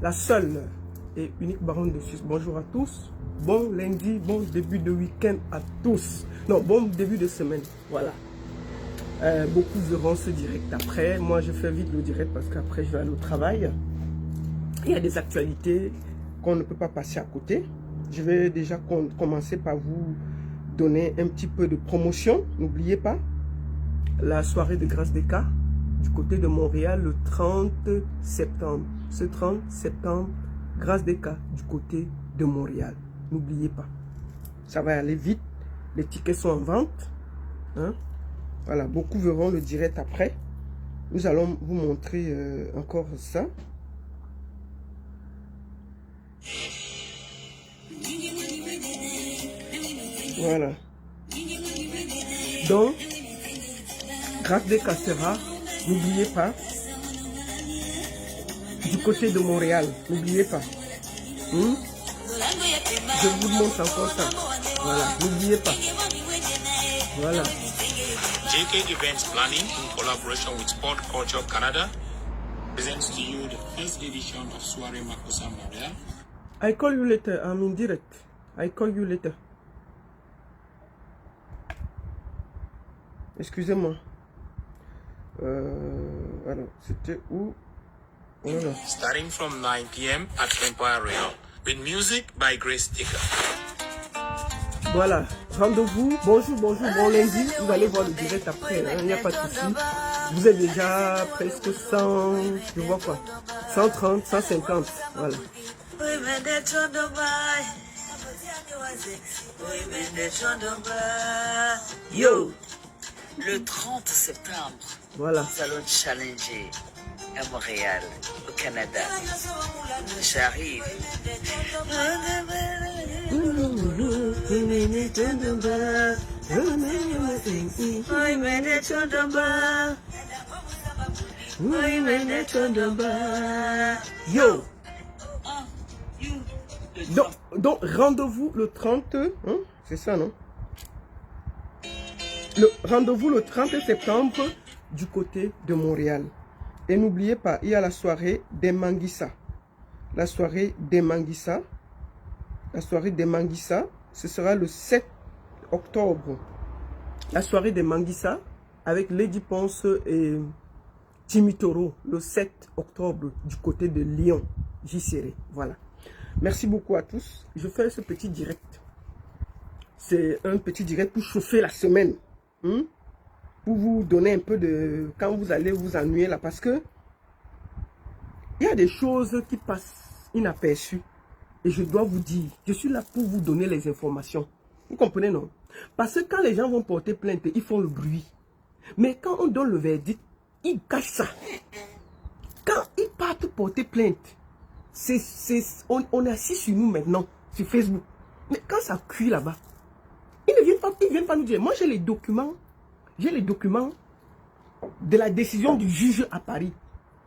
la seule et unique baronne de Suisse. Bonjour à tous, bon lundi, bon début de week-end à tous. Non, bon début de semaine, voilà. Beaucoup verront ce direct après. Moi, je fais vite le direct parce qu'après, je vais aller au travail. Il y a des actualités qu'on ne peut pas passer à côté. Je vais déjà commencer par vous donner un petit peu de promotion. N'oubliez pas, la soirée de grâce des cas du côté de Montréal le 30 septembre. Ce 30 septembre, grâce des cas du côté de Montréal. N'oubliez pas. Ça va aller vite. Les tickets sont en vente. Hein? Voilà, beaucoup verront le direct après. Nous allons vous montrer encore ça. Voilà. Donc, grâce des Cassera, n'oubliez pas, du côté de Montréal, n'oubliez pas. Je vous montre encore ça. Voilà, n'oubliez pas. Voilà. JK Events Planning, in collaboration with Sport Culture Canada, presents to you the first edition of Soirée Makossa Montréal. I call you later, I'm in direct. I call you later. Excusez-moi. Alors, c'était où? Voilà. Starting from 9 p.m. at Empire Real, with music by Grace Ticker. Voilà, rendez-vous, bonjour, bon lundi, vous allez voir le direct après, il n'y a pas de souci. Vous êtes déjà presque 100, je vois quoi, 130, 150, voilà. Yo, le 30 septembre, voilà. nous allons challenger à Montréal, au Canada. J'arrive. Yo. Donc rendez-vous le 30, hein, c'est ça, non? Rendez-vous le 30 septembre du côté de Montréal. Et n'oubliez pas, il y a la soirée des Manguissa. La soirée des Manguissa. La soirée des Manguissa, ce sera le 7 octobre. La soirée des Manguissa avec Lady Ponce et Timmy Toro, le 7 octobre du côté de Lyon. J'y serai. Voilà. Merci beaucoup à tous. Je fais ce petit direct. C'est un petit direct pour chauffer la semaine. Pour vous donner un peu de... Quand vous allez vous ennuyer là. Parce que il y a des choses qui passent inaperçues. Et je dois vous dire, je suis là pour vous donner les informations. Vous comprenez, non? Parce que quand les gens vont porter plainte, ils font le bruit. Mais quand on donne le verdict, ils cachent ça. Quand ils partent porter plainte, on est assis sur nous maintenant, sur Facebook. Mais quand ça cuit là-bas, ils ne viennent pas nous dire. Moi, j'ai les documents de la décision du juge à Paris.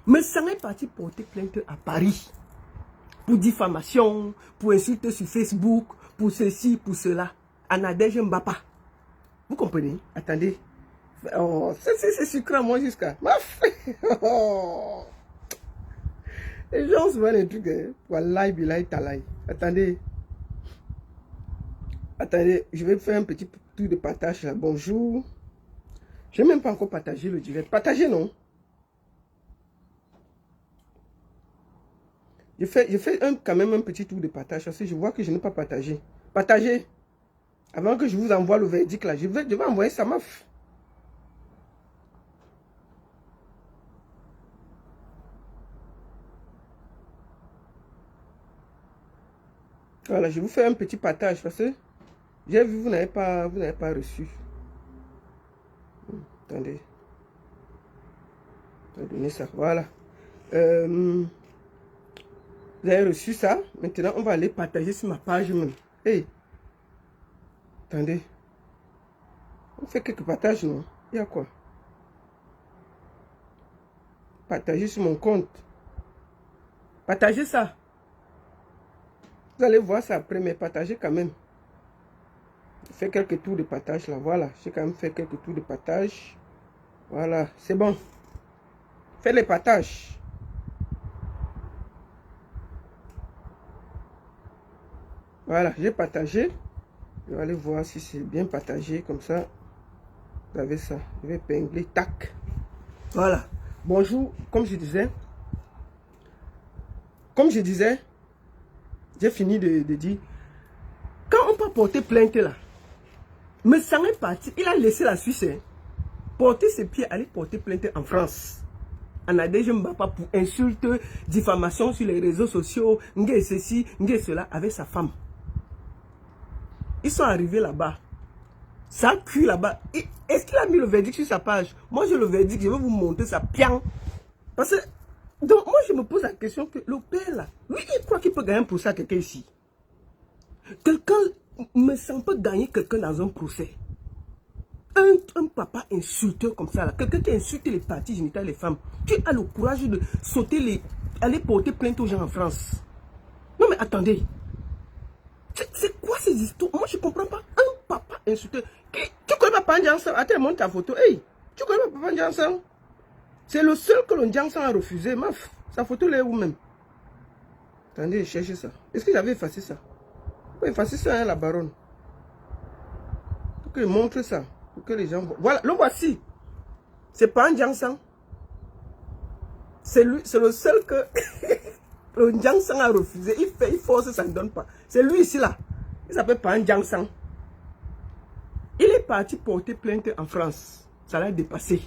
Mais ça n'est parti porter plainte à Paris. Pour diffamation, pour insulter sur Facebook, pour ceci, pour cela. Anadège Mbapa. Vous comprenez? Attendez. Oh, c'est sucré à moi jusqu'à... Oh. Les gens se voient les trucs. Wallahi, billahi, talahi. Attendez. Attendez, je vais faire un petit tour de partage là. Bonjour. Je n'ai même pas encore partagé le direct. Partagez, non? Je fais quand même un petit tour de partage parce que je vois que je n'ai pas partagé. Partagez. Avant que je vous envoie le verdict là, je vais envoyer ça maf. Voilà, je vous fais un petit partage parce que j'ai vu vous n'avez pas reçu. Attendez. Je vais donner ça. Voilà. Vous avez reçu ça. Maintenant, on va aller partager sur ma page même. Hey. Attendez. On fait quelques partages, non? Il y a quoi? Partager sur mon compte. Partagez ça. Vous allez voir ça après, mais partagez quand même. Je fais quelques tours de partage là. Voilà. J'ai quand même fait quelques tours de partage. Voilà. C'est bon. Faites les partages. Voilà, j'ai partagé. Je vais aller voir si c'est bien partagé. Comme ça, vous avez ça. Je vais épingler. Tac. Voilà. Bonjour. Comme je disais, j'ai fini de dire, quand on peut porter plainte là, mais ça est parti. Il a laissé la Suisse. Hein, porter ses pieds, aller porter plainte en France. En Nadège Mbapa pour insulte, diffamation sur les réseaux sociaux, n'gé ceci, n'gé cela, avec sa femme. Ils sont arrivés là-bas. Ça cuit là-bas. Est-ce qu'il a mis le verdict sur sa page? Moi, j'ai le verdict, je vais vous montrer ça bien. Parce que, donc, moi, je me pose la question que le père là, lui, il croit qu'il peut gagner un procès à quelqu'un ici. Quelqu'un ne sent pas gagner quelqu'un dans un procès. Un papa insulteur comme ça, quelqu'un qui insulte les parties génitales des femmes, qui a le courage de sauter aller porter plainte aux gens en France. Non mais attendez, c'est quoi ces histoires? Moi je comprends pas. Un papa insulteur. Tu connais pas Papa Ndiansang? Attends, montre ta photo. Hey, tu connais pas Papa Ndiansang? C'est le seul que le Ndiansang a refusé. Maf, sa photo là est où même? Attendez, cherchez ça. Est-ce que j'avais effacé ça? Oui, effacer ça, hein, la baronne. Pour que je montre ça. Pour que les gens voient. Voilà, le voici. C'est pas un Ndiansang. C'est lui, c'est le seul que le Ndiansang a refusé. Il force, ça ne donne pas. C'est lui ici là. Il s'appelle pas un Ndiansang. Il est parti porter plainte en France. Ça l'a dépassé.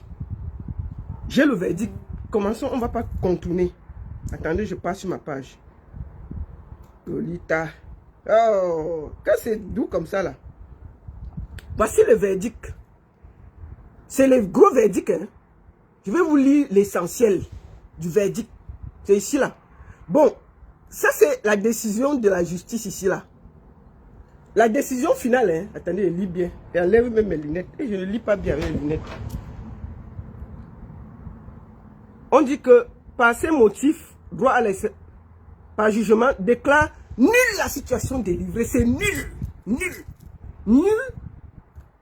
J'ai le verdict. Commençons, on ne va pas contourner. Attendez, je passe sur ma page. Lolita. Oh, que c'est doux comme ça là. Voici le verdict. C'est le gros verdict. Hein. Je vais vous lire l'essentiel du verdict. C'est ici là. Bon, ça c'est la décision de la justice ici là. La décision finale, hein. Attendez, je lis bien. Et enlève même mes lunettes. Et je ne lis pas bien avec les lunettes. On dit que par ces motifs, droit à l'essai, par jugement, déclare nulle la situation délivrée. C'est nul. Nul. Nul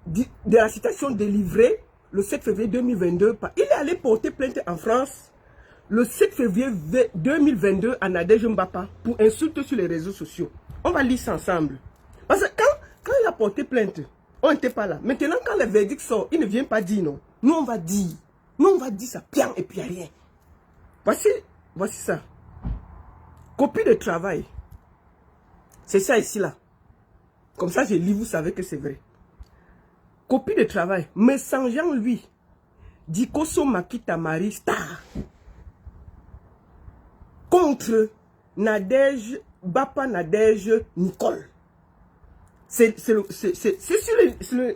de la situation délivrée le 7 février 2022. Il est allé porter plainte en France le 7 février 2022 à Nadège Mbapa pour insulte sur les réseaux sociaux. On va lire ça ensemble. Parce que quand il a porté plainte, on n'était pas là. Maintenant, quand le verdict sort, il ne vient pas dire non. Nous, on va dire. Nous, on va dire ça bien et puis rien. Voici ça. Copie de travail. C'est ça ici là. Comme ça, je lis, vous savez que c'est vrai. Copie de travail. Messangeant lui. Dikoso Makita Marie Star. Contre Nadège, Bapa Nadège Nicole. C'est sur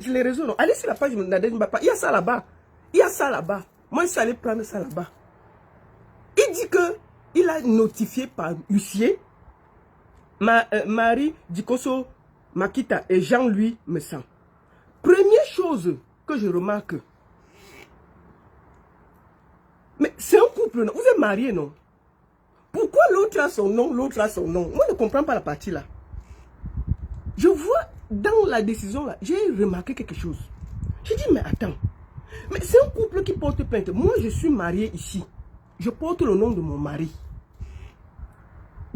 les réseaux. Non. Allez sur la page de Nadège Bapa. Il y a ça là-bas. Il y a ça là-bas. Moi, je suis allé prendre ça là-bas. Il dit que il a notifié par huissier Marie Dikoso Makita et Jean-Louis Messan. Première chose que je remarque. Mais c'est un couple, non? Vous êtes mariés, non? Pourquoi l'autre a son nom, l'autre a son nom? Moi, je ne comprends pas la partie là. Je vois dans la décision là, j'ai remarqué quelque chose. J'ai dit, mais attends. Mais c'est un couple qui porte plainte. Moi, je suis marié ici. Je porte le nom de mon mari.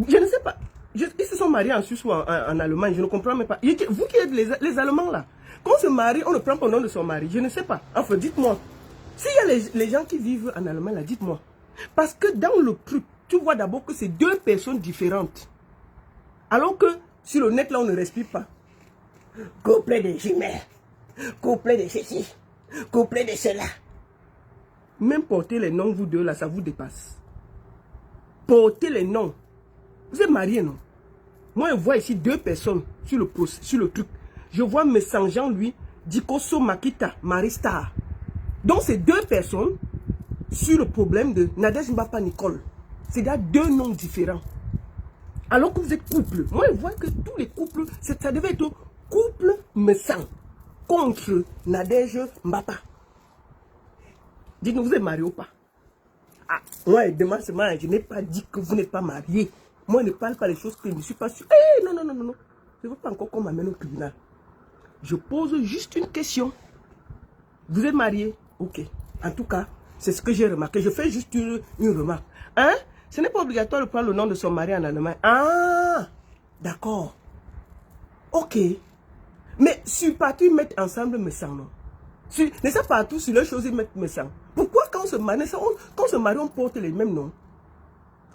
Je ne sais pas. Ils se sont mariés en Suisse ou en Allemagne. Je ne comprends même pas. Vous qui êtes les Allemands là. Quand on se marie, on ne prend pas le nom de son mari. Je ne sais pas. Enfin, dites-moi. S'il y a les gens qui vivent en Allemagne là, dites-moi. Parce que dans le truc, tu vois d'abord que c'est deux personnes différentes. Alors que sur le net là, on ne respire pas. Couple de jumelles. Couple de ceci. Couple de cela. Même porter les noms, vous deux là, ça vous dépasse. Porter les noms. Vous êtes mariés, non? Moi, je vois ici deux personnes sur le truc. Je vois Messangeant, lui, Dikoso Makita, Maristar. Donc, c'est deux personnes sur le problème de Nadège Mbapa Nicole. C'est-à-dire deux noms différents. Alors que vous êtes couple. Moi, je vois que tous les couples, ça devait être couple Messan contre Nadège Mbapa. Dites-nous, vous êtes mariés ou pas? Ah, moi, demain, je n'ai pas dit que vous n'êtes pas mariés. Moi, je ne parle pas des choses que je ne suis pas sûr. Hey, non. Je ne veux pas encore qu'on m'amène au tribunal. Je pose juste une question. Vous êtes mariés? Ok. En tout cas, c'est ce que j'ai remarqué. Je fais juste une remarque. Hein? Ce n'est pas obligatoire de prendre le nom de son mari en Allemagne. Ah! D'accord. Ok. Mais sur partout, ils mettent ensemble me sang, non? N'est-ce pas partout sur les choses, ils mettent me sang? Pourquoi quand on se marie, on porte les mêmes noms?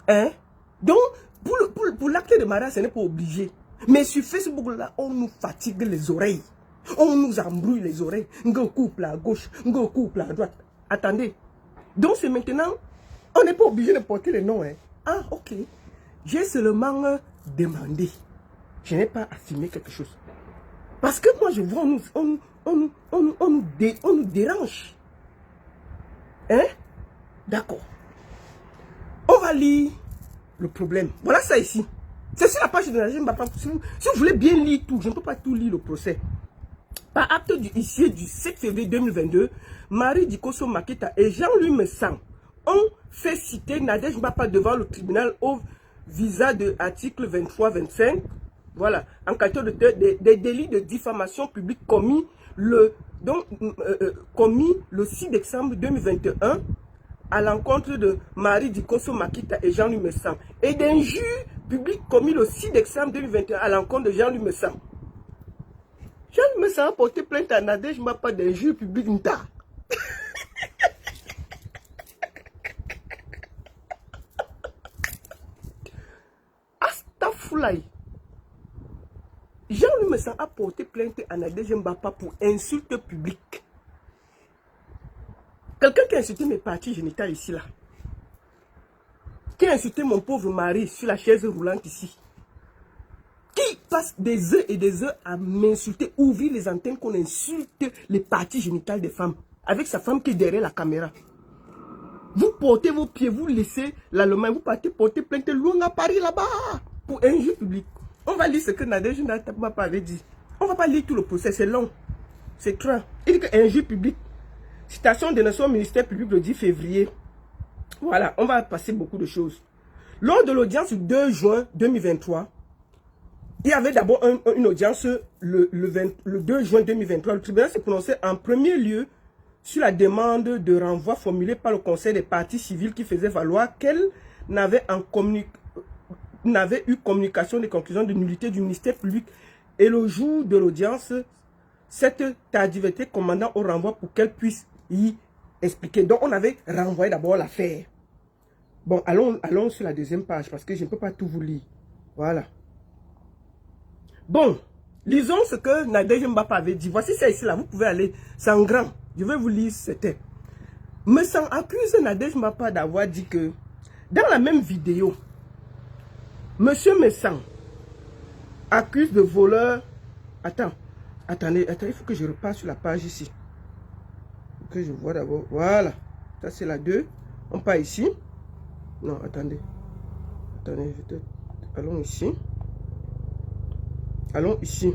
Hein? Donc, pour l'acte de mariage, ce n'est pas obligé. Mais sur Facebook, là, on nous fatigue les oreilles. On nous embrouille les oreilles. On couple à gauche, on couple à droite. Attendez. Donc, c'est maintenant, on n'est pas obligé de porter les noms. Hein? Ah, ok. J'ai seulement demandé. Je n'ai pas affirmé quelque chose. Parce que moi, je vois, on nous dérange. Hein? D'accord. On va lire le problème. Voilà ça ici. C'est sur la page de Nadège Mbapa. Si vous voulez bien lire tout, je ne peux pas tout lire le procès. Par acte du huissier du 7 février 2022, Marie Dikosso Makita et Jean-Louis Messang ont fait citer Nadège Mbapa devant le tribunal au visa de l'article 23-25. Voilà, en qualité des délits de diffamation publique commis le 6 décembre 2021 à l'encontre de Marie Dikosso Makita et Jean-Louis Messang et d'injures publiques commis le 6 décembre 2021 à l'encontre de Jean-Louis Messang. Jean-Louis Messang a porté plainte à Nadège Mbapa d'injures publiques. Astafoulaye. Jean-Louis Messang a porté plainte à Nadège Mbapa pour insulte publique. Quelqu'un qui a insulté mes parties génitales ici, là. Qui a insulté mon pauvre mari sur la chaise roulante ici. Qui passe des heures et des heures à m'insulter, ouvrir les antennes qu'on insulte les parties génitales des femmes. Avec sa femme qui est derrière la caméra. Vous portez vos pieds, vous laissez l'Allemagne, vous partez porter plainte loin à Paris là-bas. Pour injure publique. On va lire ce que Nadège Mbapa avait dit. On ne va pas lire tout le procès, c'est long. C'est trop. Il dit que injure publique. Citation de notre ministère public le 10 février. Voilà, on va passer beaucoup de choses. Lors de l'audience du 2 juin 2023, il y avait d'abord une audience le 2 juin 2023. Le tribunal s'est prononcé en premier lieu sur la demande de renvoi formulée par le Conseil des parties civiles qui faisait valoir qu'elle n'avait eu communication des conclusions de nullité du ministère public. Et le jour de l'audience, cette tardivité commandant au renvoi pour qu'elle puisse y expliquer. Donc, on avait renvoyé d'abord l'affaire. Bon, allons sur la deuxième page parce que je ne peux pas tout vous lire. Voilà. Bon, lisons ce que Nadège Mbapa avait dit. Voici ça ici, là. Vous pouvez aller. C'est en grand. Je vais vous lire ce texte. Messang accuse Nadège Mbapa d'avoir dit que dans la même vidéo, Monsieur Messang accuse de voleur. Attendez, il faut que je repasse sur la page ici. Que je vois d'abord. Voilà. Ça, c'est la 2. On part ici. Non, attendez. Allons ici. Allons ici.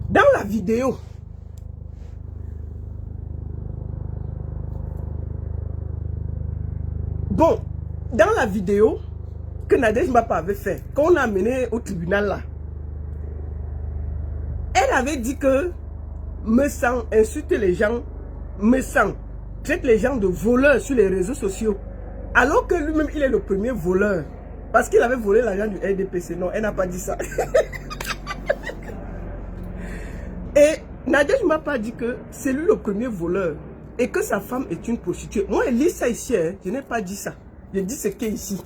Dans la vidéo. Bon, dans la vidéo que Nadège Mbapa avait fait, qu'on a amené au tribunal là, elle avait dit que Messang insulte les gens, Messang traite les gens de voleurs sur les réseaux sociaux, alors que lui-même il est le premier voleur, parce qu'il avait volé l'argent du RDPC. Non, elle n'a pas dit ça. Et Nadège Mbapa dit que c'est lui le premier voleur et que sa femme est une prostituée. Moi, elle lit ça ici, hein. Je n'ai pas dit ça. Je dis ce qui est ici.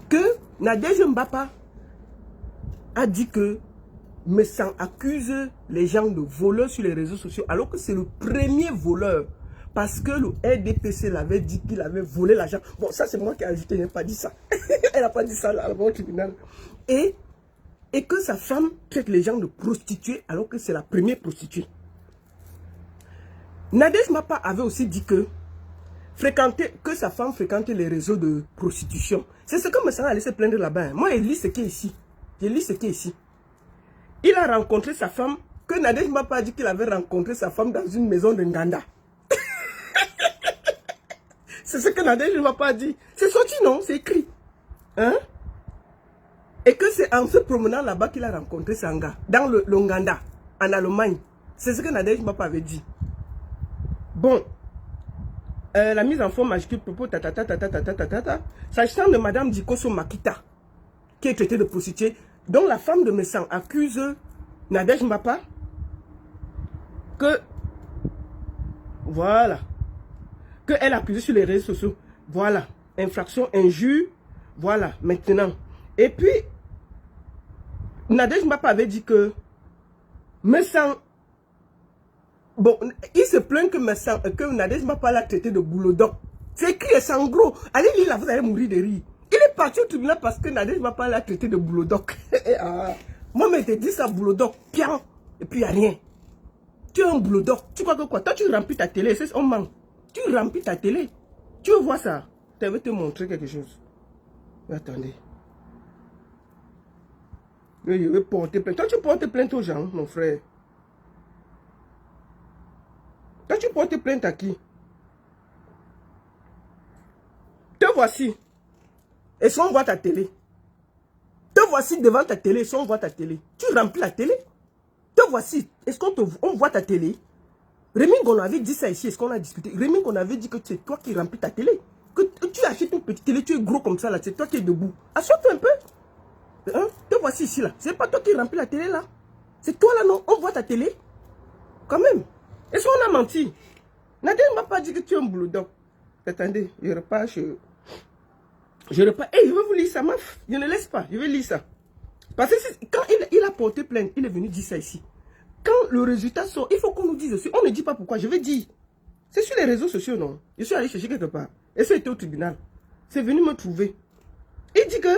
Que Nadège Mbapa a dit que Messang accuse les gens de voleurs sur les réseaux sociaux, alors que c'est le premier voleur. Parce que le RDPC l'avait dit qu'il avait volé l'argent. Bon, ça c'est moi qui ai ajouté, je n'ai pas dit ça. Elle n'a pas dit ça là, au tribunal. Et que sa femme traite les gens de prostituées, alors que c'est la première prostituée. Nadège Mbapa avait aussi dit que sa femme fréquentait les réseaux de prostitution. C'est ce que Messang a laissé plaindre là-bas. Moi, je lis ce qui est ici. Je lis ce qui est ici. Il a rencontré sa femme, que Nadège Mbapa a dit qu'il avait rencontré sa femme dans une maison de Nganda. C'est ce que Nadège Mbapa a dit. C'est sorti, non? C'est écrit. Hein? Et que c'est en se promenant là-bas qu'il a rencontré Sanga, dans le Nganda, en Allemagne. C'est ce que Nadège Mbapa avait dit. Bon. La mise en forme majuscule propos s'agissant de Madame Dikosso Makita, qui est traitée de prostituée, Donc la femme de Messang accuse Nadège Mbapa que, voilà, qu'elle a accusé sur les réseaux sociaux. Voilà, infraction, injure, voilà, maintenant. Et puis, Nadège Mbapa avait dit que Messang, bon, il se plaint que Nadège Mbapa l'a traité de boulot. C'est écrit, c'est en gros. Allez lire là, vous allez mourir de rire. Il est parti au tribunal parce que Nadège Mbapa l'a traité de boulot. Moi, je te dis ça, boulot, pian, et puis il n'y a rien. Tu es un boulot. Tu crois que quoi? Toi, tu remplis ta télé, on ment. Tu remplis ta télé. Tu veux voir ça? Je vais te montrer quelque chose. Attendez. Je vais porter plainte. Toi, tu portes plainte aux gens, mon frère. Toi, tu portes plainte à qui? Te voici. Et si on voit ta télé. Te voici devant ta télé. Si on voit ta télé. Tu remplis la télé. Te voici. Est-ce qu'on voit ta télé? Rémi, on avait dit ça ici. Est-ce qu'on a discuté? Rémi, on avait dit que c'est toi qui remplis ta télé. Que tu achètes une petite télé. Tu es gros comme ça là. C'est toi qui es debout. Assure-toi un peu. Hein? Te voici ici là. C'est pas toi qui remplis la télé là. C'est toi là, non? On voit ta télé. Quand même. Est-ce qu'on a menti? Nadège ne m'a pas dit que tu es un boulot. Attendez, je repars. Je repars. Hey, je vais vous lire ça, meuf. Je ne laisse pas. Je vais lire ça. Parce que quand il a porté plainte, il est venu dire ça ici. Quand le résultat sort, il faut qu'on nous dise aussi. On ne dit pas pourquoi. Je vais dire. C'est sur les réseaux sociaux, non? Je suis allé chercher quelque part. Et ça était au tribunal. C'est venu me trouver. Il dit que.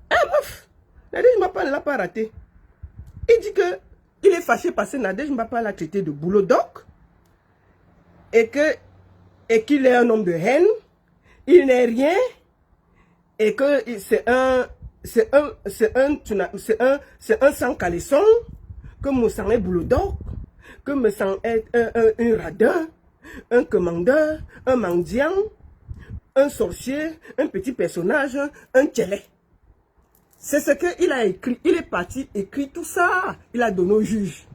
Ah, meuf. Nadège Mbapa ne l'a pas raté. Il dit que. Il est fâché parce que Nadège Mbapa l'a traité de boulot doc. Et qu'il est un homme de haine. Il n'est rien. Et que c'est un sans caleçon. Que Moussang est boulot doc. Que Moussang est un radin. Un commandeur. Un mendiant. Un sorcier. Un petit personnage. Un télé. C'est ce qu'il a écrit. Il est parti écrire tout ça. Il a donné au juge.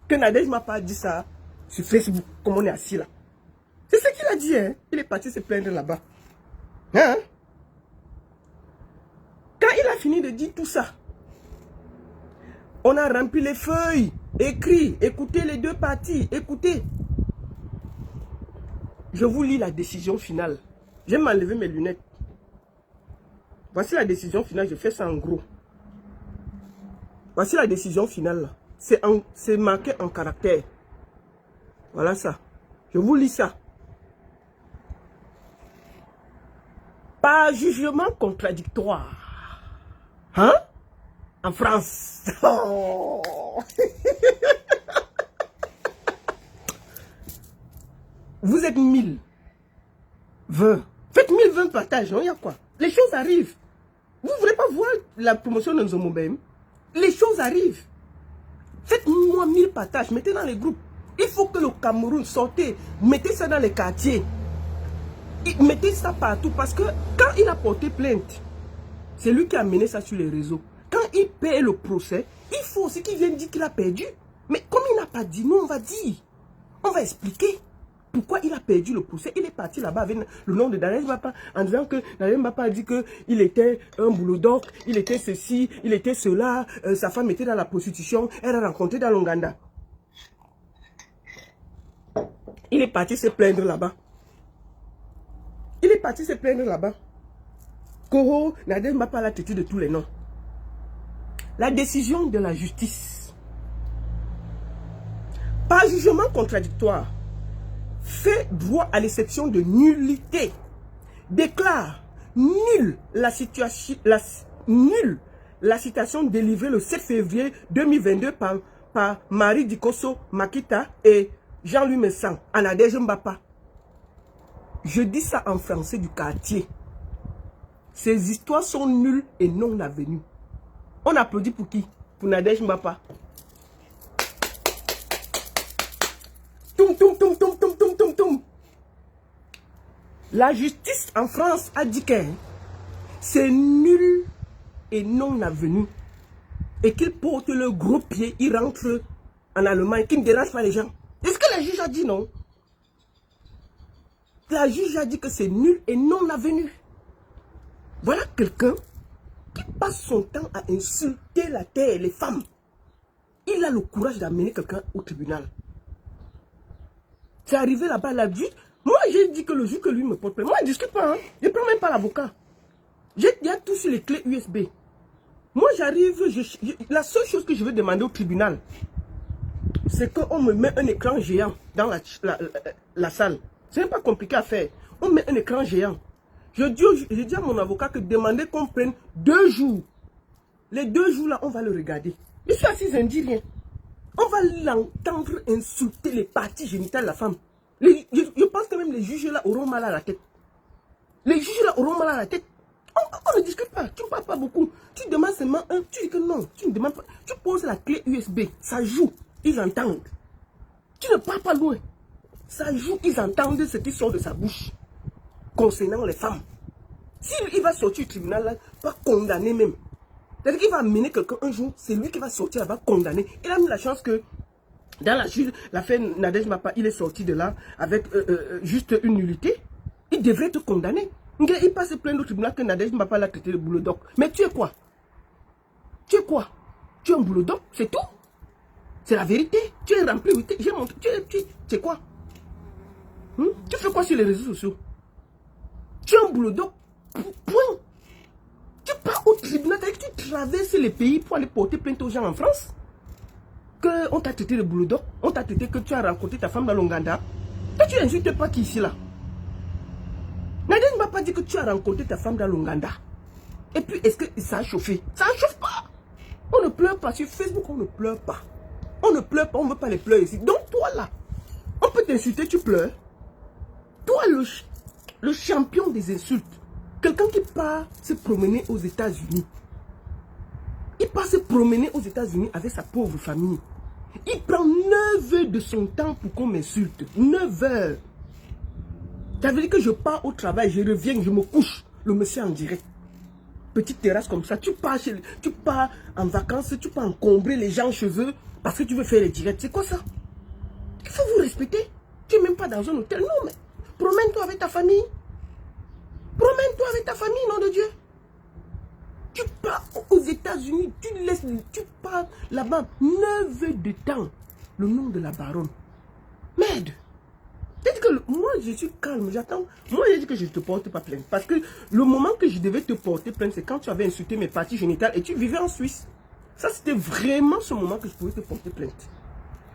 Que Nadège m'a pas dit ça sur Facebook, comme on est assis là. C'est ce qu'il a dit, hein. Il est parti se plaindre là-bas. Hein? Quand il a fini de dire tout ça, on a rempli les feuilles, écrit, écoutez les deux parties, écoutez. Je vous lis la décision finale. Je vais m'enlever mes lunettes. Voici la décision finale, je fais ça en gros. Voici la décision finale. C'est marqué en caractère. Voilà ça. Je vous lis ça. Par jugement contradictoire. Hein? En France. Oh. Vous êtes 1020. Faites 1020 partages, il y a quoi? Les choses arrivent. Vous ne voulez pas voir la promotion de Nzomobem? Les choses arrivent. Faites-moi 1000 partages, mettez dans les groupes. Il faut que le Cameroun sortez, mettez ça dans les quartiers. Mettez ça partout parce que quand il a porté plainte, c'est lui qui a mené ça sur les réseaux. Quand il paie le procès, il faut aussi qu'il vienne dire qu'il a perdu. Mais comme il n'a pas dit, nous on va dire. On va expliquer pourquoi il a perdu le procès. Il est parti là-bas avec le nom de Nadège Mbapa en disant que Nadège Mbapa a dit qu'il était un boulot doc, il était ceci, il était cela, sa femme était dans la prostitution, elle a rencontré dans l'Ouganda. Il est parti se plaindre là-bas. Il est parti se plaindre là-bas. Koro, Nadège Mbapa l'a traité de tous les noms. La décision de la justice, par jugement contradictoire, fait droit à l'exception de nullité, déclare nulle la citation délivrée le 7 février 2022 par Marie Dikosso Makita et Jean-Louis Messang à Nadège Mbapa. Je dis ça en français du quartier. Ces histoires sont nulles et non avenues. On applaudit pour qui? Pour Nadège Mbapa. Toum, toum, toum, toum, toum, toum, toum, toum. La justice en France a dit que c'est nul et non avenu. Et qu'il porte le gros pied, il rentre en Allemagne, qui ne dérange pas les gens. Est-ce que la juge a dit non? La juge a dit que c'est nul et non avenu. Voilà quelqu'un qui passe son temps à insulter la terre et les femmes, il a le courage d'amener quelqu'un au tribunal. C'est arrivé là-bas, la juge. Moi, j'ai dit que le juge que lui me porte plainte. Moi, je ne discute pas. Hein. Je ne prends même pas l'avocat. Il y a tout sur les clés USB. Moi, j'arrive, la seule chose que je veux demander au tribunal, c'est qu'on me met un écran géant dans la salle. Ce n'est pas compliqué à faire. On met un écran géant. Je dis à mon avocat que demander qu'on prenne 2 jours. Les 2 jours là, on va le regarder. Je suis assise, je ne dis rien. On va l'entendre insulter les parties génitales de la femme. Je pense que même les juges là auront mal à la tête. Les juges là auront mal à la tête. On ne discute pas, tu ne parles pas beaucoup. Tu demandes seulement un, tu dis que non, tu ne demandes pas. Tu poses la clé USB, ça joue, ils entendent. Tu ne parles pas loin. Ça joue, ils entendent ce qui sort de sa bouche concernant les femmes. S'il va sortir du tribunal là, il va condamner même. C'est-à-dire qu'il va amener quelqu'un un jour, c'est lui qui va sortir là-bas condamner. Il a mis la chance que dans l'affaire Nadège Mapa, il est sorti de là avec juste une nullité. Il devrait te condamner. Il passe plein de tribunal que Nadège Mapa l'a traité de boulot doc. Mais tu es quoi? Tu es quoi? Tu es un boulot doc, c'est tout. C'est la vérité. Tu es rempli, oui. J'ai montré. Tu es quoi? Tu fais quoi sur les réseaux sociaux? Tu es un boulot doc. Point. Tu pars au tribunal, tu traverses les pays pour aller porter plainte aux gens en France. Qu'on t'a traité de boulot doc. On t'a traité que tu as rencontré ta femme dans l'Ouganda. Toi, tu n'insultes pas qui ici là? Nadège ne m'a pas dit que tu as rencontré ta femme dans l'Ouganda. Et puis, est-ce que ça a chauffé? Ça ne chauffe pas. On ne pleure pas. Sur Facebook, on ne pleure pas. On ne pleure pas, on ne veut pas les pleurer ici. Donc, toi là, on peut t'insulter, tu pleures. Toi, le champion des insultes. Quelqu'un qui part se promener aux États-Unis. Il part se promener aux États-Unis avec sa pauvre famille. Il prend 9 heures de son temps pour qu'on m'insulte. 9 heures. Ça veut dire que je pars au travail, je reviens, je me couche. Le monsieur en direct. Petite terrasse comme ça. Tu pars en vacances, tu pars encombrer les gens chez eux parce que tu veux faire les directs. C'est quoi ça? Il faut vous respecter. Tu n'es même pas dans un hôtel. Non, mais promène-toi avec ta famille. Promène-toi avec ta famille, nom de Dieu. Tu pars aux États-Unis, tu pars là-bas 9 heures de temps. Le nom de la baronne. Merde. C'est que moi, je suis calme, j'attends. Moi, j'ai dit que je ne te porte pas plainte. Parce que le moment que je devais te porter plainte, c'est quand tu avais insulté mes parties génitales et tu vivais en Suisse. Ça, c'était vraiment ce moment que je pouvais te porter plainte.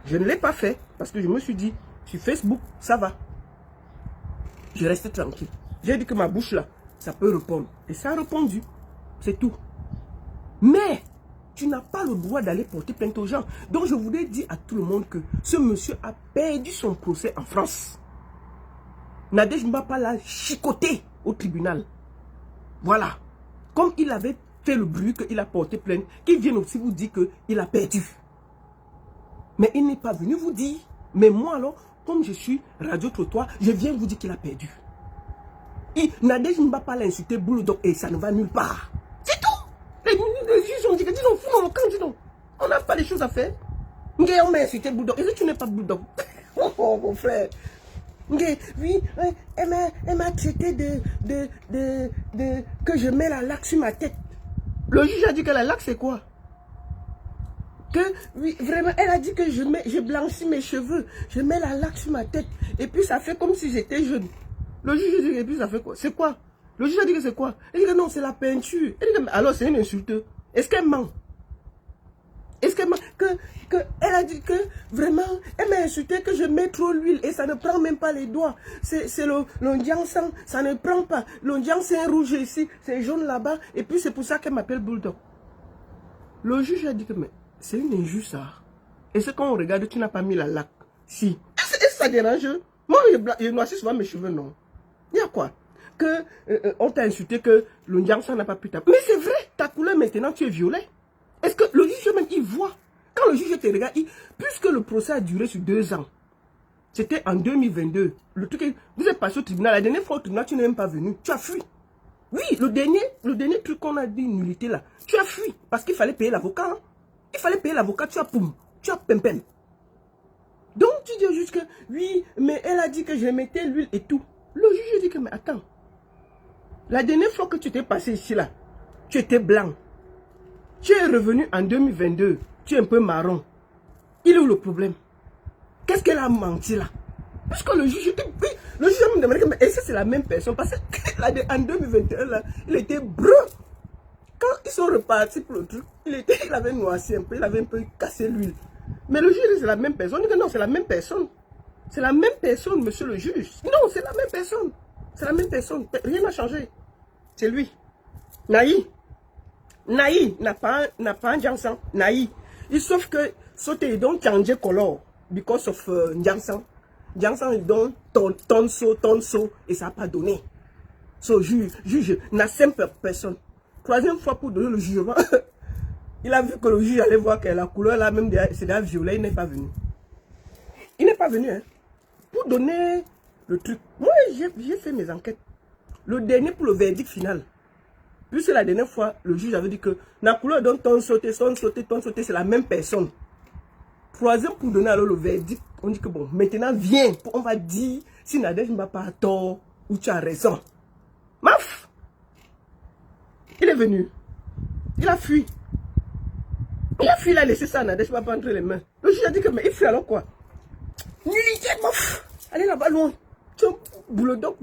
Je ne l'ai pas fait parce que je me suis dit, sur Facebook, ça va. Je reste tranquille. J'ai dit que ma bouche là, ça peut répondre. Et ça a répondu. C'est tout. Mais, tu n'as pas le droit d'aller porter plainte aux gens. Donc, je voudrais dire à tout le monde que ce monsieur a perdu son procès en France. Nadège Mapa l'a chicoté au tribunal. Voilà. Comme il avait fait le bruit qu'il a porté plainte, qu'il vienne aussi vous dire qu'il a perdu. Mais il n'est pas venu vous dire. Mais moi alors, comme je suis radio-trottoir, je viens vous dire qu'il a perdu. Nadège Mapa l'a insulté, boulot doc, et ça ne va nulle part. C'est tout. Les juges ont dit que, dis donc, fous mon camp, dis donc. On n'a pas les choses à faire. On m'a insulté, boulot doc. Est-ce que tu n'es pas boulot doc? Oh, mon frère. Oui, elle m'a traité que je mets la laque sur ma tête. Le juge a dit que la laque, c'est quoi? Que, oui, vraiment, elle a dit que je blanchis mes cheveux. Je mets la laque sur ma tête. Et puis, ça fait comme si j'étais jeune. Le juge a dit, et puis ça fait quoi? C'est quoi? Le juge a dit que c'est quoi? Elle dit que non, c'est la peinture. Elle dit que, alors c'est une insulte. Est-ce qu'elle ment? Est-ce qu'elle ment? Elle a dit que vraiment, elle m'a insulté que je mets trop l'huile et ça ne prend même pas les doigts. C'est l'ondian sang, ça ne prend pas. L'ondian c'est un rouge ici, c'est jaune là-bas. Et puis c'est pour ça qu'elle m'appelle Bulldog. Le juge a dit que mais c'est une injuste ça. Et c'est quand on regarde, tu n'as pas mis la laque. Si. Est-ce que ça dérange? Moi, je noircis souvent mes cheveux, non. Il y a quoi? Que on t'a insulté que l'ondian sang n'a pas pu taper. Mais c'est vrai, ta couleur maintenant, tu es violet. Est-ce que le juge même, il voit? Quand le juge te regarde, puisque le procès a duré sur 2 ans, c'était en 2022, le truc est, vous êtes passé au tribunal, la dernière fois au tribunal, tu n'es même pas venu, tu as fui. Oui, le dernier truc qu'on a dit, nullité là, tu as fui, parce qu'il fallait payer l'avocat. Hein. Il fallait payer l'avocat, tu as poum, tu as pem. Donc tu dis juste que, oui, mais elle a dit que je mettais l'huile et tout. Le juge dit que, mais attends, la dernière fois que tu t'es passé ici là, tu étais blanc. Tu es revenu en 2022, tu es un peu marron. Il est où le problème? Qu'est-ce qu'elle a menti là? Puisque le juge me demandait, mais est-ce que c'est la même personne? Parce qu'en 2021, là, il était brun. Quand ils sont repartis pour le truc, il avait noirci un peu, il avait un peu cassé l'huile. Mais le juge, c'est la même personne. Il dit non, c'est la même personne. C'est la même personne, monsieur le juge. Non, c'est la même personne. C'est la même personne. Rien n'a changé. C'est lui. Naï n'a pas un Jansan. Naï. Il sauf que sauter donc changer color because of Jansan. Jansan il donne tonso et ça n'a pas donné. So juge n'a simple personne. Troisième fois pour donner le jugement. Il a vu que le juge allait voir que la couleur là même c'est d'un violet, il n'est pas venu. Il n'est pas venu hein. Pour donner le truc. Moi j'ai fait mes enquêtes. Le dernier pour le verdict final. Puisque la dernière fois, le juge avait dit que la couleur donne ton sauté, c'est la même personne. Troisième pour donner alors le verdict, on dit que bon, maintenant viens, on va dire si Nadège m'a pas tort ou tu as raison. Maf! Il est venu. Il a fui. Il a laissé ça à Nadège m'a pas entre les mains. Le juge a dit que mais il fuit alors quoi? Nullité, maf! Allez là-bas loin. Tu es un boulot donc.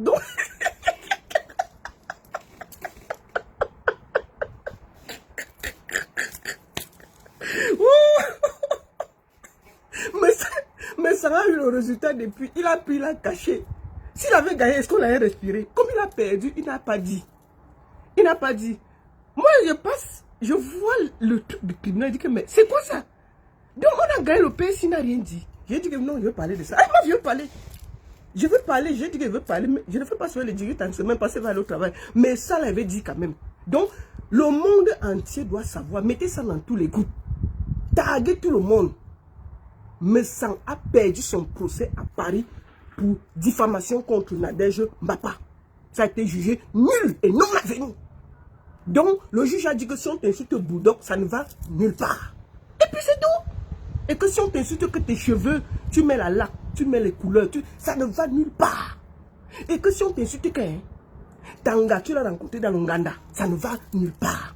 Mais ça a eu le résultat depuis. Il a pris, il a caché. S'il avait gagné, est-ce qu'on allait respirer? Comme il a perdu, il n'a pas dit. Il n'a pas dit. Moi, je vois le truc du tribunal, je dis que mais c'est quoi ça? Donc on a gagné le PS, il n'a rien dit. J'ai dit que non, je veux parler de ça. Ah, moi, je veux parler. Je veux parler, j'ai dit que je veux parler, mais je ne fais pas sur les dirigeants en semaine passée vers le travail. Mais ça l'avait dit quand même. Donc, le monde entier doit savoir. Mettez ça dans tous les groupes. Taguez tout le monde. Messan a perdu son procès à Paris pour diffamation contre Nadège Mbapa. Ça a été jugé nul et non avenu. Donc, le juge a dit que si on t'insulte Bouddha, ça ne va nulle part. Et puis c'est tout. Et que si on t'insulte que tes cheveux, tu mets la laque, tu mets les couleurs, ça ne va nulle part. Et que si on t'insulte que Tanga, tu l'as rencontré dans l'Ouganda, ça ne va nulle part.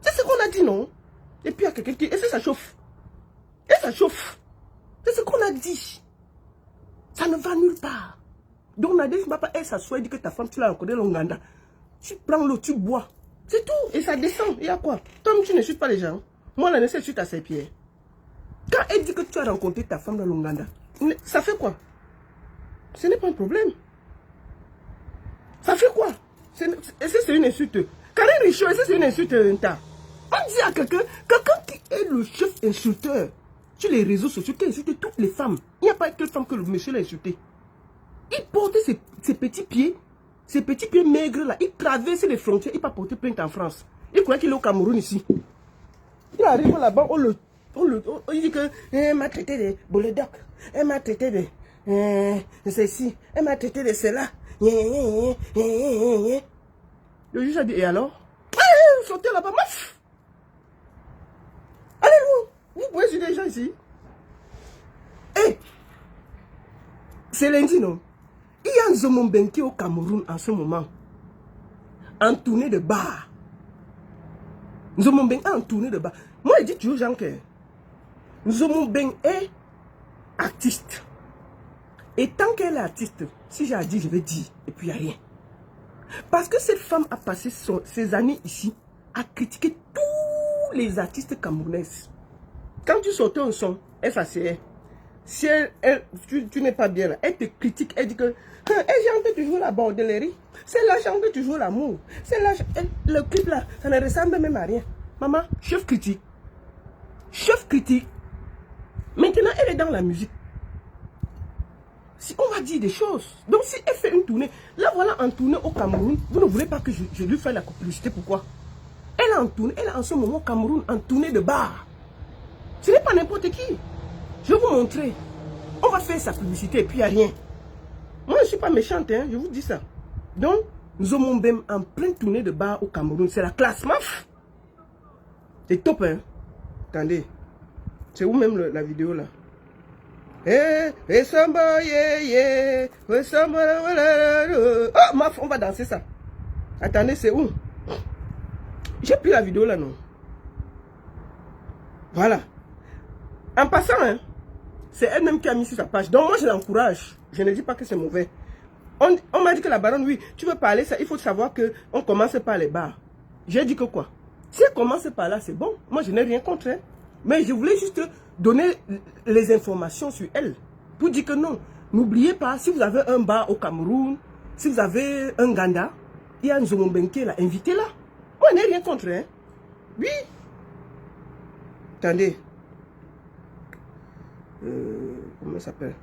C'est ce qu'on a dit, non? Et puis il y a quelqu'un qui... Et ça chauffe. Et ça chauffe. C'est ce qu'on a dit. Ça ne va nulle part. Donc Nadège Mbapa, elle s'assoit et dit que ta femme, tu l'as rencontrée dans l'Ouganda. Tu prends l'eau, tu bois. C'est tout. Et ça descend. Il y a quoi? Toi, tu ne chutes pas les gens. Moi, la naissance chute à ses pieds. Quand elle dit que tu as rencontré ta femme dans l'Ouganda, ça fait quoi? Ce n'est pas un problème. Ça fait quoi? Est-ce que c'est une insulte? Karen Richaud, est-ce que c'est une insulte? On dit à quelqu'un qui est le chef insulteur sur les réseaux sociaux, qui a insulté toutes les femmes. Il n'y a pas une femme que le monsieur l'a insulté. Il portait ses petits pieds maigres là. Il traversait les frontières. Il n'a pas porté plainte en France. Il croyait qu'il est au Cameroun ici. Il arrive là-bas, il dit que elle m'a traité de bouledoc. Elle m'a traité de ceci. Elle m'a traité de cela. Le juge a dit, et alors? Sortez là-bas, maf! Allez loin! Vous pouvez suivre les gens ici. Hey! C'est lundi, non? Il y a un Zomombenki au Cameroun en ce moment. En tournée de bar. Zomombenki en tournée de bar. Moi, je dis toujours aux gens que Zomombenki est artiste. Et tant qu'elle est artiste, si j'ai à dire, je vais dire. Et puis il n'y a rien. Parce que cette femme a passé ses années ici à critiquer tous les artistes camerounais. Quand tu sortais un son, elle s'asseyait. Si tu n'es pas bien là, elle te critique, elle dit que elle chante toujours la bordellerie, celle-là chante toujours l'amour, celle-là, le clip là, ça ne ressemble même à rien. Maman, chef critique. Chef critique. Maintenant, elle est dans la musique. Si on va dire des choses. Donc si elle fait une tournée, là voilà en tournée au Cameroun, vous ne voulez pas que je lui fasse la publicité, pourquoi? Elle est en tournée, elle est en ce moment au Cameroun, en tournée de bar. Ce n'est pas n'importe qui. Je vais vous montrer. On va faire sa publicité et puis il n'y a rien. Moi je ne suis pas méchante, hein, je vous dis ça. Donc, Zomombem en pleine tournée de bar au Cameroun, c'est la classe maf. C'est top, hein. Attendez. C'est où même la vidéo là? Oh, maf, on va danser ça. Attendez, c'est où? J'ai pris la vidéo là, non? Voilà. En passant, hein, c'est elle-même qui a mis sur sa page. Donc moi, je l'encourage. Je ne dis pas que c'est mauvais. On m'a dit que la baronne, oui, tu veux parler, ça, il faut savoir qu'on commence par les bars. J'ai dit que quoi? Si elle commence par là, c'est bon. Moi, je n'ai rien contre elle. Mais je voulais juste donner les informations sur elle. Pour dire que non, n'oubliez pas, si vous avez un bar au Cameroun, si vous avez un Ganda, il y a un Nzomombenke là, invitez-la. Moi, je n'ai rien contre elle. Oui. Attendez. Comment ça s'appelle?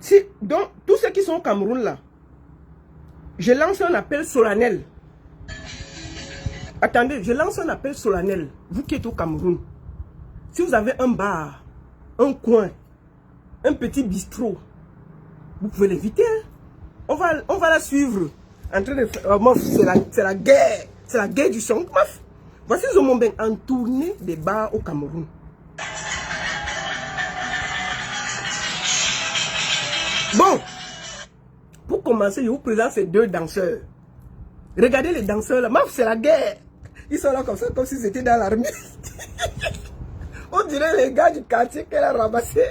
Si, donc, tous ceux qui sont au Cameroun là, je lance un appel solennel. Attendez, je lance un appel solennel. Vous qui êtes au Cameroun, si vous avez un bar, un coin, un petit bistrot, vous pouvez l'inviter. Hein? On va la suivre. En train de faire, c'est la guerre. C'est la guerre du son. Voici Zomombeng en tournée des bars au Cameroun. Bon, pour commencer, je vous présente ces deux danseurs. Regardez les danseurs là, c'est la guerre. Ils sont là comme ça, comme si c'était dans l'armée. On dirait les gars du quartier qu'elle a ramassé.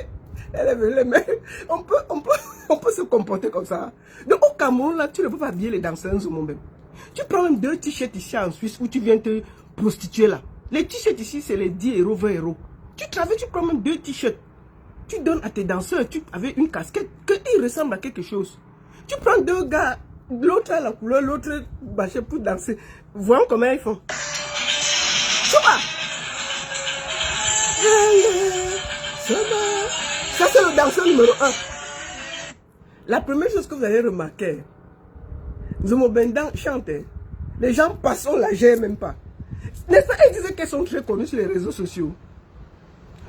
Elle est venue les mettre. On peut se comporter comme ça. Donc au Cameroun là, tu ne peux pas habiller les danseurs même. Tu prends même 2 t-shirts ici en Suisse où tu viens te prostituer là. Les t-shirts ici, c'est les 10 euros, 20 euros. Tu travailles, tu prends même 2 t-shirts. Tu donnes à tes danseurs, avec une casquette, qu'ils ressemblent à quelque chose. Tu prends 2 gars, l'autre a la couleur, l'autre bâché pour danser. Voyons comment ils font. Ça va. Ça c'est le danseur numéro 1. La première chose que vous avez remarqué, Zomobendan chante. Les gens passent, on la gère même pas. N'est-ce pas, ils disaient qu'elles sont très connues sur les réseaux sociaux.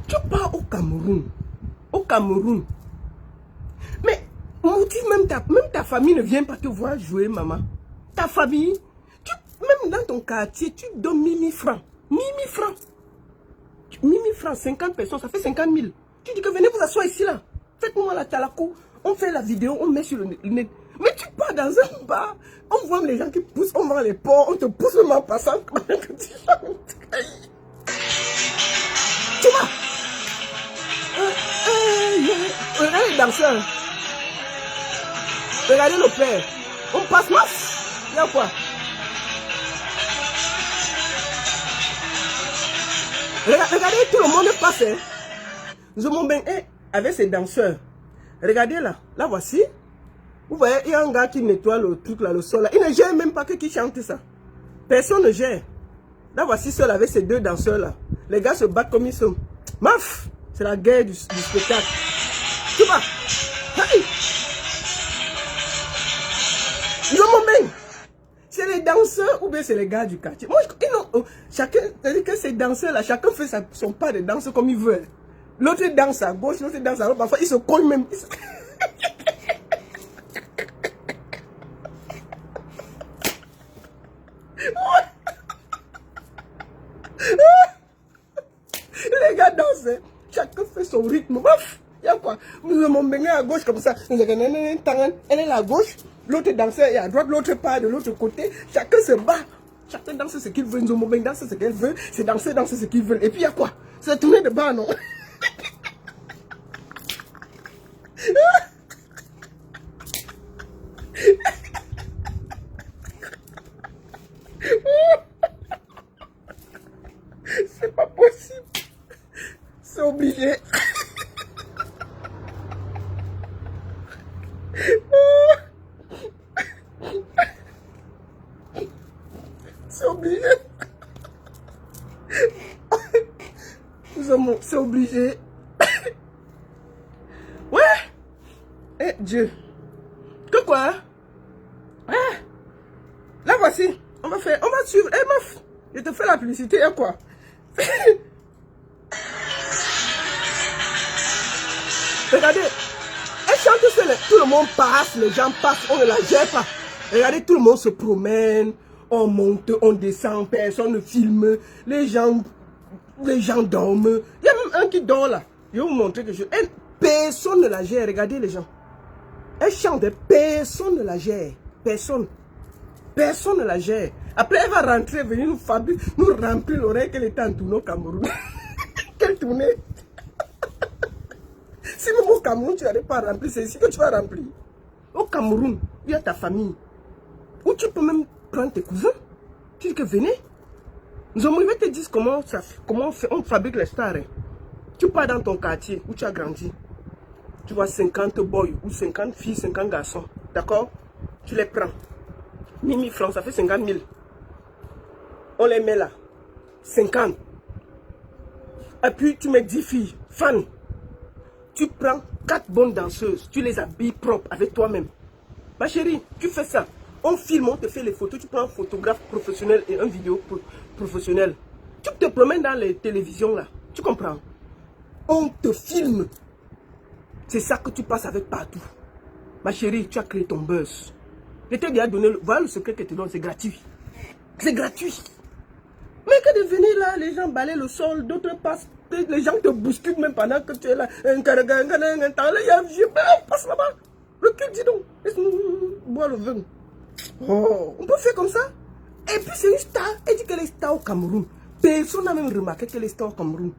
Tu pars au Cameroun. Au Cameroun. Mais même ta famille ne vient pas te voir jouer, maman. Ta famille, même dans ton quartier, tu donnes 1000 francs. 1000 francs. 1000 francs, 50 personnes, ça fait 50 000. Tu dis que venez vous asseoir ici là. Faites-moi la talaco. On fait la vidéo, on met sur le net. Mais tu pars dans un bar, on voit les gens qui poussent, on vend les porcs, on te pousse même en passant. Tu vois? Regardez les danseurs. Regardez le père. On passe masse. Il y a quoi? Regardez, tout le monde passe. Hein. Zomombeng avec ses danseurs. Regardez là. Là voici. Vous voyez, il y a un gars qui nettoie le truc là, le sol là. Il ne gère même pas que qui chante ça. Personne ne gère. Là voici seul avec ces 2 danseurs là. Les gars se battent comme ils sont. Maf! C'est la guerre du spectacle. Tu vois? Hey! Zomombeng! C'est les danseurs ou bien c'est les gars du quartier? Moi, chacun, c'est-à-dire que ces danseurs-là, chacun fait son pas de danse comme il veut. L'autre danse à gauche, l'autre danse à droite. Parfois, ils se cognent même. Les gars dansent. Chacun fait son rythme. Il y a quoi? Zomombeng est à gauche comme ça. Elle est là à gauche. L'autre danseur est à droite, l'autre part de l'autre côté. Chacun se bat. Chacun danse ce qu'il veut. Zomombeng danse ce qu'elle veut. Ces danseurs dansent ce qu'ils veulent. Et puis il y a quoi? C'est tourner de bas, non? C'est pas possible. C'est obligé. C'est obligé. C'est obligé. Ouais. Eh Dieu. Que quoi? Ah. Là voici. On va suivre. Eh meuf. Je te fais la publicité. Et quoi? Regardez. Elle chante seule. Tout le monde passe. Les gens passent. On ne la gère pas. Regardez, tout le monde se promène. On monte, on descend. Personne ne filme. Les gens dorment. Il y a même un qui dort là. Je vais vous montrer quelque chose. Personne ne la gère. Regardez les gens. Elle chante. Personne ne la gère. Personne. Personne ne la gère. Après, elle va rentrer, venir nous remplir l'oreille qu'elle était en tournée au Cameroun. Quelle tournée? Si même au Cameroun, tu n'arrives pas à remplir, c'est ici que tu vas remplir. Au Cameroun, il y a ta famille. Ou tu peux même prendre tes cousins. Tu dis que venez. Nous allons te dire comment on fabrique les stars. Hein. Tu pars dans ton quartier où tu as grandi. Tu vois 50 boys ou 50 filles, 50 garçons. D'accord? Tu les prends. 1000 francs, ça fait 50 000. On les met là. 50. Et puis tu mets 10 filles, fans. Tu prends 4 bonnes danseuses. Tu les habilles propres avec toi-même. Ma chérie, tu fais ça. On filme, on te fait les photos. Tu prends un photographe professionnel et un vidéo professionnel. Tu te promènes dans les télévisions là. Tu comprends? On te filme. C'est ça que tu passes avec partout. Ma chérie, tu as créé ton buzz. Je t'ai déjà donné, voilà le secret que je te donne, c'est gratuit. C'est gratuit. Mais que de venir là, les gens balaient le sol, d'autres passent, les gens te bousculent même pendant que tu es là. Passe là-bas. Recule, dis donc. Laisse-nous boire le vin. Oh, on peut faire comme ça. Et puis c'est une star. Elle dit qu'elle est star au Cameroun. Personne n'a même remarqué qu'elle est star au Cameroun.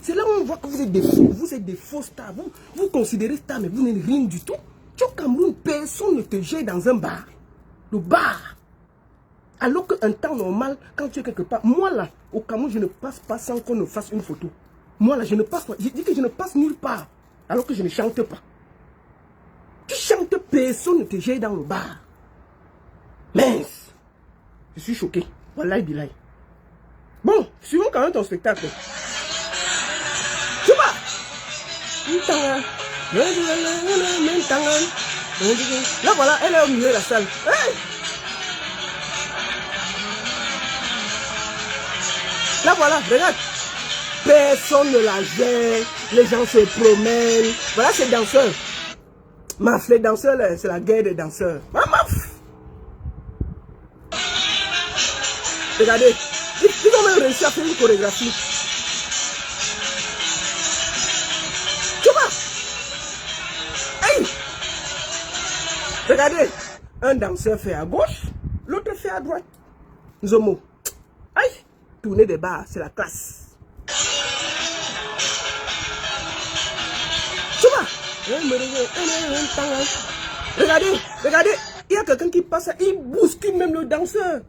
C'est là où on voit que vous êtes des faux. Vous êtes des faux stars. Vous considérez star, mais vous n'êtes rien du tout. Tu es au Cameroun, personne ne te jette dans un bar. Le bar. Alors qu'un temps normal, quand tu es quelque part, moi là, au Cameroun, je ne passe pas sans qu'on ne fasse une photo. Moi là, je ne passe pas. Je dis que je ne passe nulle part. Alors que je ne chante pas. Tu chantes, personne ne te jette dans le bar. Mince. Je suis choqué. Wallahi billahi. Bon, suivons quand même ton spectacle. Tu vas. Là voilà, elle est au milieu de la salle. Hey! Là voilà, regarde. Personne ne la gère. Les gens se promènent. Voilà ces danseurs. Maf, les danseurs, c'est la guerre des danseurs. Maf. Regardez. Ils ont même réussi à faire une chorégraphie. Tu vois? Hey! Regardez. Un danseur fait à gauche, l'autre fait à droite. Zomo. Aïe! Tourner des bars, c'est la classe. Tu vois? Regardez, regardez. Il y a quelqu'un qui passe, il bouscule même le danseur.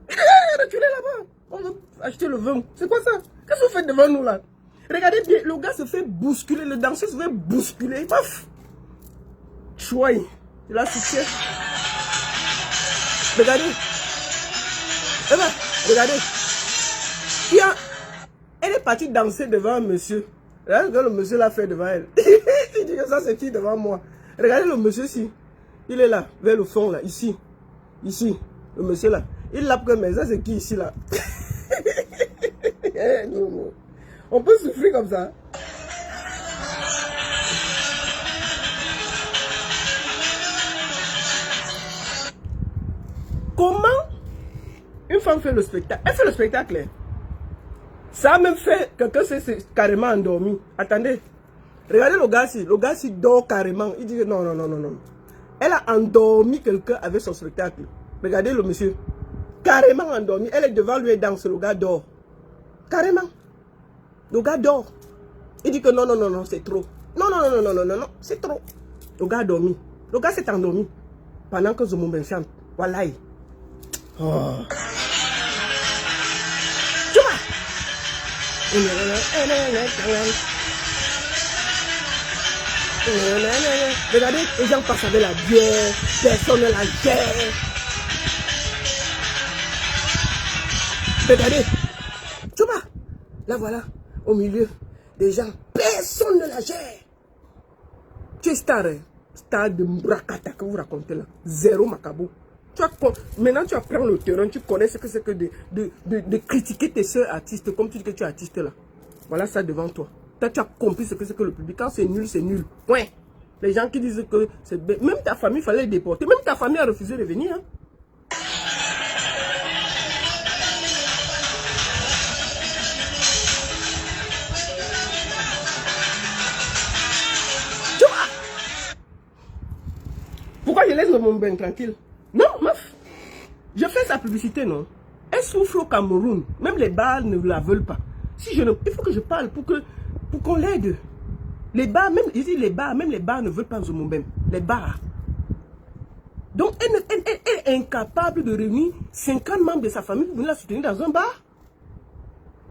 Reculez là-bas. On va acheter le vin. C'est quoi ça? Qu'est-ce que vous faites devant nous là? Regardez bien, le gars se fait bousculer, le danseur se fait bousculer. Paf! Chouaille. Il a soutien. Regardez. Regardez. Elle est partie danser devant un monsieur. Regardez ce que le monsieur l'a fait devant elle. Il dit que ça c'est qui devant moi? Regardez le monsieur ici. Il est là, vers le fond là, ici. Ici, le monsieur là. Il l'a pris, mais ça c'est qui ici là? Non. On peut souffrir comme ça. Comment une femme fait le spectacle? Elle fait le spectacle. Hein? Ça a même fait quelqu'un s'est carrément endormi. Attendez. Regardez le gars ici. Le gars ici dort carrément. Il dit que non. Elle a endormi quelqu'un avec son spectacle. Regardez le monsieur. Carrément endormi. Elle est devant lui et danse. Le gars dort. Carrément. Le gars dort. Il dit que non, c'est trop. Non, c'est trop. Le gars a dormi. Le gars s'est endormi. Pendant que Zomo chante. Wallahi. Oh. Tu vois? Regardez, les gens passent avec la bière. Personne ne la gère. Regardez. Tu vois? Là voilà, au milieu des gens. Personne ne la gère. Tu es star, hein? Star de Mbrakata que vous racontez là. Zéro macabo. Maintenant tu apprends le terrain, tu connais ce que c'est que de critiquer tes soeurs artistes comme tu dis que tu es artiste là. Voilà ça devant toi. Toi, tu as compris ce que c'est que le public. Quand c'est nul, c'est nul. Point. Les gens qui disent que c'est... Même ta famille, il fallait les déporter. Même ta famille a refusé de venir. Hein. Tu vois? Pourquoi je laisse mon bain tranquille? Non, meuf. Je fais sa publicité, non? Elle souffre au Cameroun. Même les bars ne la veulent pas. Si je ne, il faut que je parle pour qu'on l'aide. Les bars, même, je dis les bars, même les bars ne veulent pas Nzomombem. Les bars. Donc, elle est incapable de réunir 50 membres de sa famille pour venir la soutenir dans un bar.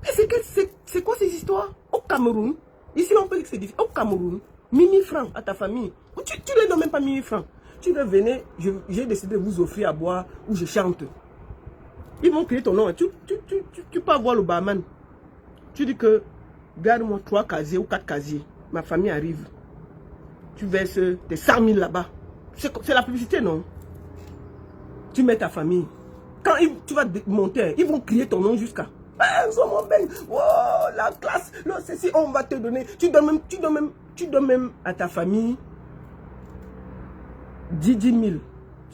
C'est quoi ces histoires? Au Cameroun, ici on peut dire que c'est difficile. Au Cameroun, 1000 francs à ta famille. Tu ne les donnes même pas 1000 francs. Tu veux venir, j'ai décidé de vous offrir à boire ou je chante. Ils vont crier ton nom. Tu peux avoir le barman. Tu dis que, garde-moi 3 casiers ou 4 casiers. Ma famille arrive. Tu verses tes 100 000 là-bas. C'est la publicité, non? Tu mets ta famille. Quand tu vas monter, ils vont crier ton nom jusqu'à... Oh, la classe, ceci, on va te donner. Tu donnes même à ta famille 10 000.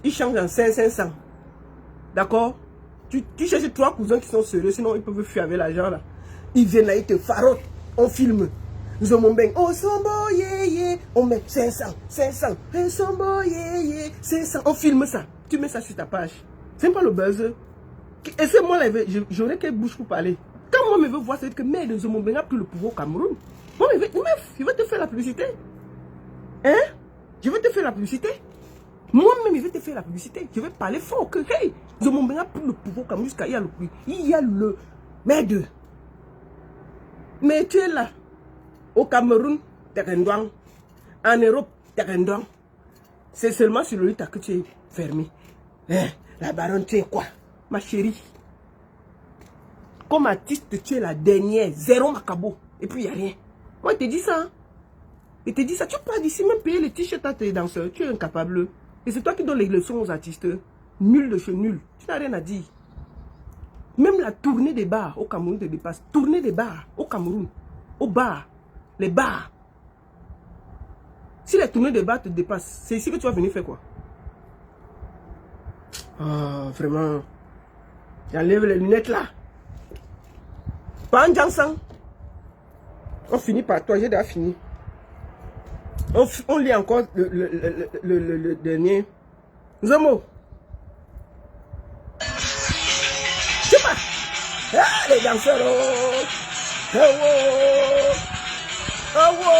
Ils changent en 500. D'accord? Tu cherches 3 cousins qui sont sérieux, sinon ils peuvent fuir avec l'argent là. Ils viennent là, ils te farotent. On filme. Zomombeng, oh Sombo, yeah. On met 500. Sombo, yeah. 500. On filme ça. Tu mets ça sur ta page. C'est pas le buzz. Et c'est moi là, j'aurais qu'elle bouche pour parler. Quand moi me veut voir, c'est que merde, Zomombeng a pris le pouvoir au Cameroun. Moi, je vais te faire la publicité. Hein? Je vais te faire la publicité. Moi-même, je vais te faire la publicité. Je vais parler fort que, hey, Zomombeng a pris le pouvoir au Cameroun jusqu'à il y a le merde. Mais tu es là. Au Cameroun, Terendouang. En Europe, Terendouang. C'est seulement sur le Lita que tu es fermé. Hein? La baronne, tu es quoi? Ma chérie. Comme artiste, tu es la dernière. 0 macabo. Et puis, il n'y a rien. Moi, je te dis ça. Hein? Je te dis ça. Tu pars d'ici, même payer les t-shirts à tes danseurs. Tu es incapable. Et c'est toi qui donnes les leçons aux artistes. Nul de chez nul. Tu n'as rien à dire. Même la tournée des bars au Cameroun te dépasse. Tournée des bars au Cameroun. Au bar. Les bars. Si la tournée des bars te dépasse, c'est ici que tu vas venir faire quoi? Ah, vraiment. J'enlève les lunettes là. Pas en Jansan. On finit par toi, j'ai déjà fini. On lit encore le dernier. Zomo. Tu pas. Ah, les danseurs. Oh, oh, oh, oh.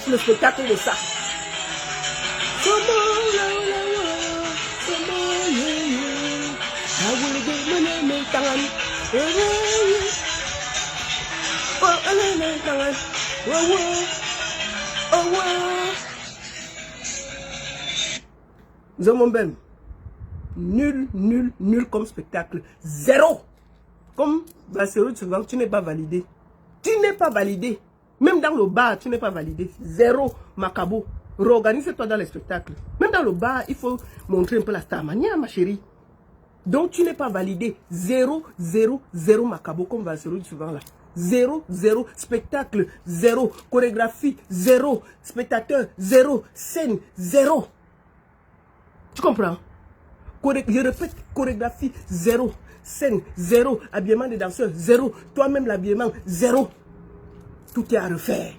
Le spectacle de ça. Zomombem. Nul comme spectacle. 0. Comme Bassero, tu n'es pas validé. Tu n'es pas validé. Même dans le bar, tu n'es pas validé. 0 macabo. Réorganise-toi dans les spectacles. Même dans le bar, il faut montrer un peu la starmania, ma chérie. Donc, tu n'es pas validé. 0 macabo, comme Bassero dit souvent là. 0 spectacle, 0 chorégraphie, 0 spectateur, 0 scène, 0. Tu comprends? Je répète, chorégraphie, 0. Scène, 0. Habillement des danseurs, 0. Toi-même, l'habillement, 0. Tout est à refaire.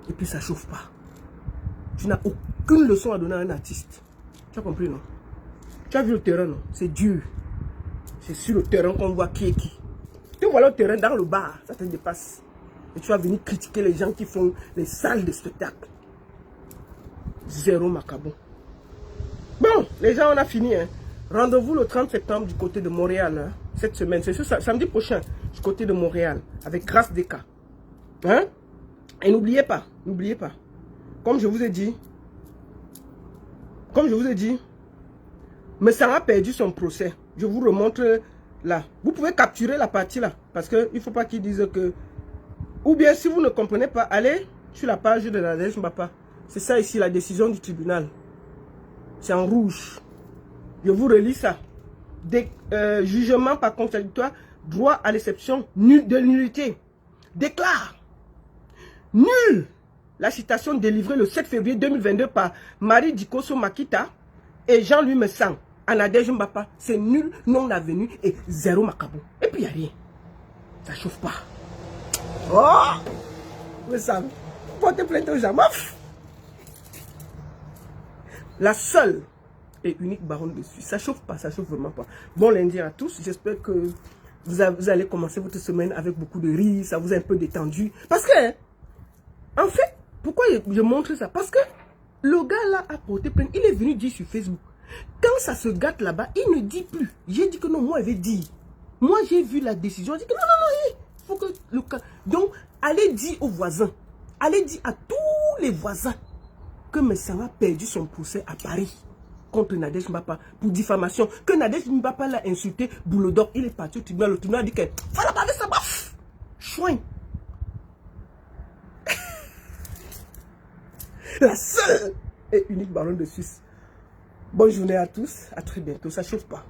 Et puis, ça chauffe pas. Tu n'as aucune leçon à donner à un artiste. Tu as compris, non? Tu as vu le terrain, non? C'est dur. C'est sur le terrain qu'on voit qui est qui. Tu vois le terrain dans le bar, ça te dépasse. Et tu vas venir critiquer les gens qui font les salles de spectacle. 0 macabo. Bon, les gens, on a fini. Hein. Rendez-vous le 30 septembre du côté de Montréal. Hein, cette semaine, c'est samedi prochain, du côté de Montréal, avec Grâce Deka. Hein? Et n'oubliez pas, comme je vous ai dit, Messara a perdu son procès. Je vous remontre là. Vous pouvez capturer la partie là, parce qu'il ne faut pas qu'ils disent que... Ou bien, si vous ne comprenez pas, allez sur la page de Nadège Mbapa. C'est ça ici, la décision du tribunal. C'est en rouge. Je vous relis ça. Jugement par contradictoire, droit à l'exception de nullité. Déclare nul la citation délivrée le 7 février 2022 par Marie Dikoso Makita et Jean-Louis Messang à Nadège Mbapa. C'est nul, non avenu et 0 macabo. Et puis il n'y a rien. Ça chauffe pas. Oh! Mais ça, portez plainte aux gens. La seule et unique baronne de Suisse. Ça chauffe pas, ça chauffe vraiment pas. Bon lundi à tous. J'espère que vous allez commencer votre semaine avec beaucoup de rire. Ça vous a un peu détendu. Parce que, en fait, pourquoi je montre ça? Parce que le gars là a porté plainte. Il est venu dire sur Facebook. Quand ça se gâte là-bas, il ne dit plus. J'ai dit que non, moi, je vais dire. Moi, j'ai vu la décision. J'ai dit que non, il faut que le cas. Donc, allez dire aux voisins. Allez dire à tous les voisins que Messama a perdu son procès à Paris contre Nadège Mbapa pour diffamation. Que Nadège Mbapa l'a insulté, boulot d'or. Il est parti au tribunal. Le tribunal a dit que voilà, pas ça, baf! Chouin. La seule et unique baronne de Suisse. Bonne journée à tous. À très bientôt. Ça chauffe pas.